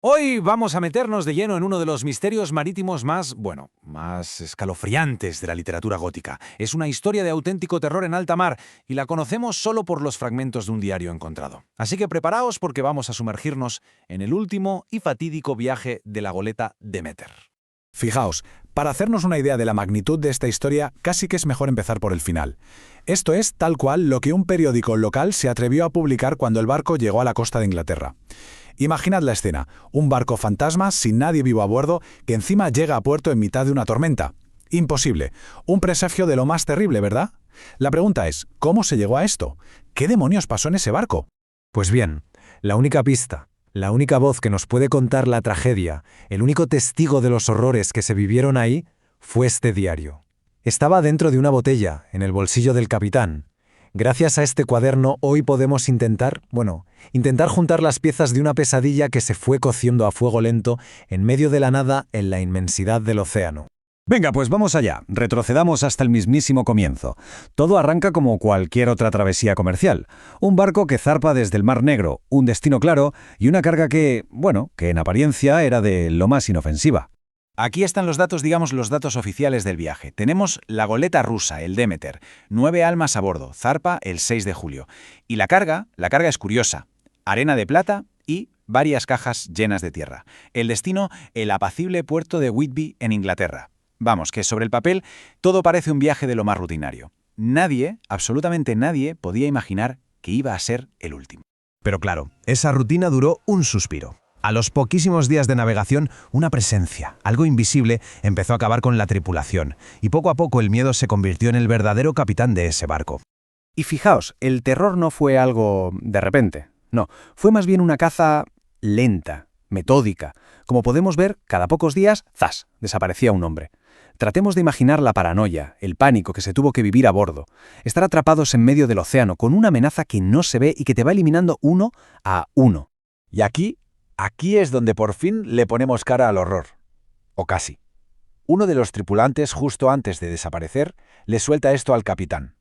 Hoy vamos a meternos de lleno en uno de los misterios marítimos más escalofriantes de la literatura gótica. Es una historia de auténtico terror en alta mar y la conocemos solo por los fragmentos de un diario encontrado. Así que preparaos porque vamos a sumergirnos en el último y fatídico viaje de la goleta Demeter. Fijaos, para hacernos una idea de la magnitud de esta historia, casi que es mejor empezar por el final. Esto es tal cual lo que un periódico local se atrevió a publicar cuando el barco llegó a la costa de Inglaterra. Imaginad la escena, un barco fantasma sin nadie vivo a bordo que encima llega a puerto en mitad de una tormenta. Imposible, un presagio de lo más terrible, ¿verdad? La pregunta es, ¿cómo se llegó a esto? ¿Qué demonios pasó en ese barco? Pues bien, la única pista, la única voz que nos puede contar la tragedia, el único testigo de los horrores que se vivieron ahí, fue este diario. Estaba dentro de una botella, en el bolsillo del capitán. Gracias a este cuaderno hoy podemos intentar juntar las piezas de una pesadilla que se fue cociendo a fuego lento en medio de la nada en la inmensidad del océano. Venga, pues vamos allá. Retrocedamos hasta el mismísimo comienzo. Todo arranca como cualquier otra travesía comercial. Un barco que zarpa desde el Mar Negro, un destino claro y una carga que en apariencia era de lo más inofensiva. Aquí están los datos oficiales del viaje. Tenemos la goleta rusa, el Demeter, 9 almas a bordo, zarpa el 6 de julio. Y la carga es curiosa, arena de plata y varias cajas llenas de tierra. El destino, el apacible puerto de Whitby, en Inglaterra. Vamos, que sobre el papel todo parece un viaje de lo más rutinario. Nadie, absolutamente nadie, podía imaginar que iba a ser el último. Pero claro, esa rutina duró un suspiro. A los poquísimos días de navegación, una presencia, algo invisible, empezó a acabar con la tripulación, y poco a poco el miedo se convirtió en el verdadero capitán de ese barco. Y fijaos, el terror no fue algo de repente. No, fue más bien una caza lenta, metódica. Como podemos ver, cada pocos días, ¡zas!, desaparecía un hombre. Tratemos de imaginar la paranoia, el pánico que se tuvo que vivir a bordo. Estar atrapados en medio del océano con una amenaza que no se ve y que te va eliminando uno a uno. Y aquí es donde por fin le ponemos cara al horror. O casi. Uno de los tripulantes, justo antes de desaparecer, le suelta esto al capitán.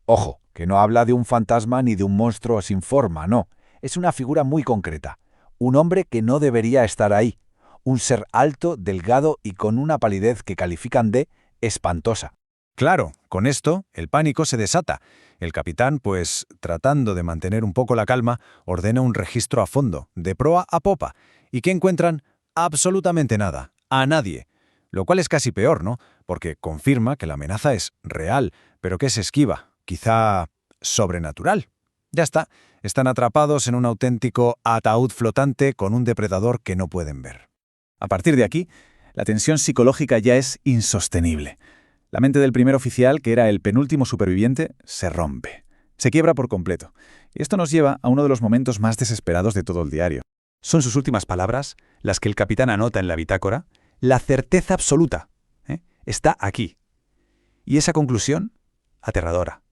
Ojo, que no habla de un fantasma ni de un monstruo sin forma, no. Es una figura muy concreta. Un hombre que no debería estar ahí. Un ser alto, delgado y con una palidez que califican de espantosa. Claro, con esto el pánico se desata. El capitán, pues, tratando de mantener un poco la calma, ordena un registro a fondo, de proa a popa. ¿Y qué encuentran? Absolutamente nada, a nadie. Lo cual es casi peor, ¿no? Porque confirma que la amenaza es real, pero que se esquiva, quizá sobrenatural. Ya está, están atrapados en un auténtico ataúd flotante con un depredador que no pueden ver. A partir de aquí, la tensión psicológica ya es insostenible. La mente del primer oficial, que era el penúltimo superviviente, se rompe. Se quiebra por completo. Y esto nos lleva a uno de los momentos más desesperados de todo el diario. Son sus últimas palabras, las que el capitán anota en la bitácora. La certeza absoluta, está aquí. Y esa conclusión, aterradora.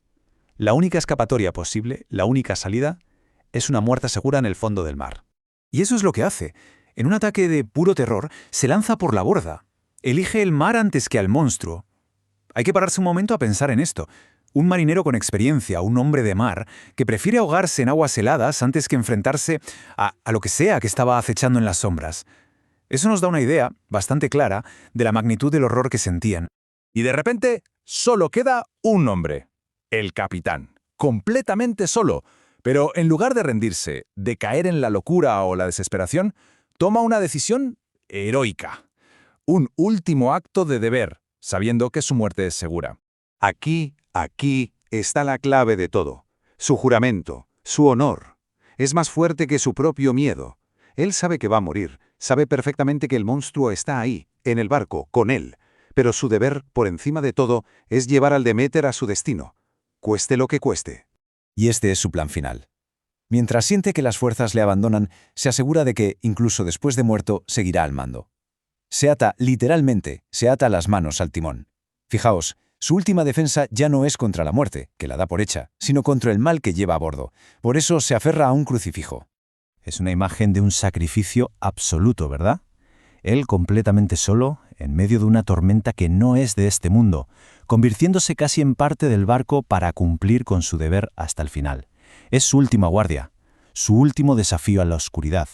La única escapatoria posible, la única salida, es una muerte segura en el fondo del mar. Y eso es lo que hace. En un ataque de puro terror, se lanza por la borda. Elige el mar antes que al monstruo. Hay que pararse un momento a pensar en esto. Un marinero con experiencia, un hombre de mar, que prefiere ahogarse en aguas heladas antes que enfrentarse a lo que sea que estaba acechando en las sombras. Eso nos da una idea bastante clara de la magnitud del horror que sentían. Y de repente, solo queda un hombre. El capitán. Completamente solo. Pero en lugar de rendirse, de caer en la locura o la desesperación, toma una decisión heroica. Un último acto de deber, sabiendo que su muerte es segura. Aquí está la clave de todo. Su juramento, su honor. Es más fuerte que su propio miedo. Él sabe que va a morir, sabe perfectamente que el monstruo está ahí, en el barco, con él. Pero su deber, por encima de todo, es llevar al Demeter a su destino, cueste lo que cueste. Y este es su plan final. Mientras siente que las fuerzas le abandonan, se asegura de que, incluso después de muerto, seguirá al mando. Literalmente, se ata las manos al timón. Fijaos, su última defensa ya no es contra la muerte, que la da por hecha, sino contra el mal que lleva a bordo. Por eso se aferra a un crucifijo. Es una imagen de un sacrificio absoluto, ¿verdad? Él completamente solo, en medio de una tormenta que no es de este mundo, convirtiéndose casi en parte del barco para cumplir con su deber hasta el final. Es su última guardia, su último desafío a la oscuridad.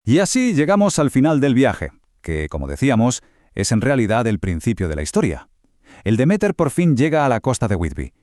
Y así llegamos al final del viaje, que, como decíamos, es en realidad el principio de la historia. El Demeter por fin llega a la costa de Whitby,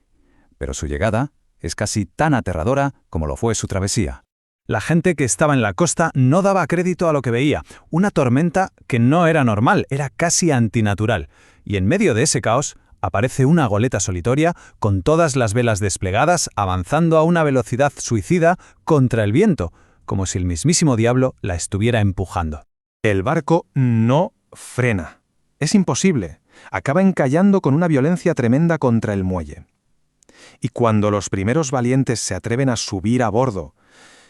pero su llegada es casi tan aterradora como lo fue su travesía. La gente que estaba en la costa no daba crédito a lo que veía. Una tormenta que no era normal, era casi antinatural. Y en medio de ese caos aparece una goleta solitaria con todas las velas desplegadas avanzando a una velocidad suicida contra el viento, como si el mismísimo diablo la estuviera empujando. El barco no frena. Es imposible. Acaba encallando con una violencia tremenda contra el muelle. Y cuando los primeros valientes se atreven a subir a bordo,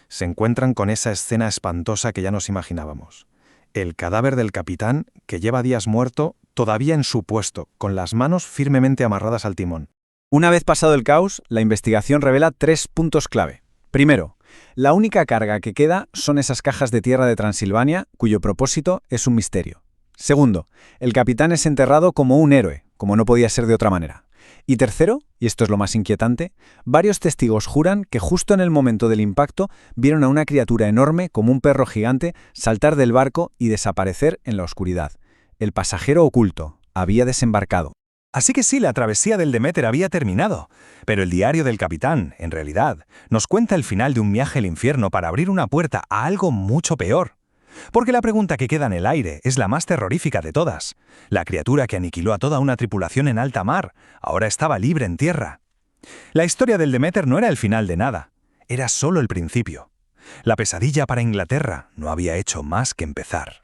se encuentran con esa escena espantosa que ya nos imaginábamos. El cadáver del capitán, que lleva días muerto, todavía en su puesto, con las manos firmemente amarradas al timón. Una vez pasado el caos, la investigación revela 3 puntos clave. Primero, la única carga que queda son esas cajas de tierra de Transilvania, cuyo propósito es un misterio. Segundo, el capitán es enterrado como un héroe, como no podía ser de otra manera. Y tercero, y esto es lo más inquietante, varios testigos juran que justo en el momento del impacto vieron a una criatura enorme como un perro gigante saltar del barco y desaparecer en la oscuridad. El pasajero oculto había desembarcado. Así que sí, la travesía del Demeter había terminado, pero el diario del capitán, en realidad, nos cuenta el final de un viaje al infierno para abrir una puerta a algo mucho peor. Porque la pregunta que queda en el aire es la más terrorífica de todas. La criatura que aniquiló a toda una tripulación en alta mar ahora estaba libre en tierra. La historia del Demeter no era el final de nada, era solo el principio. La pesadilla para Inglaterra no había hecho más que empezar.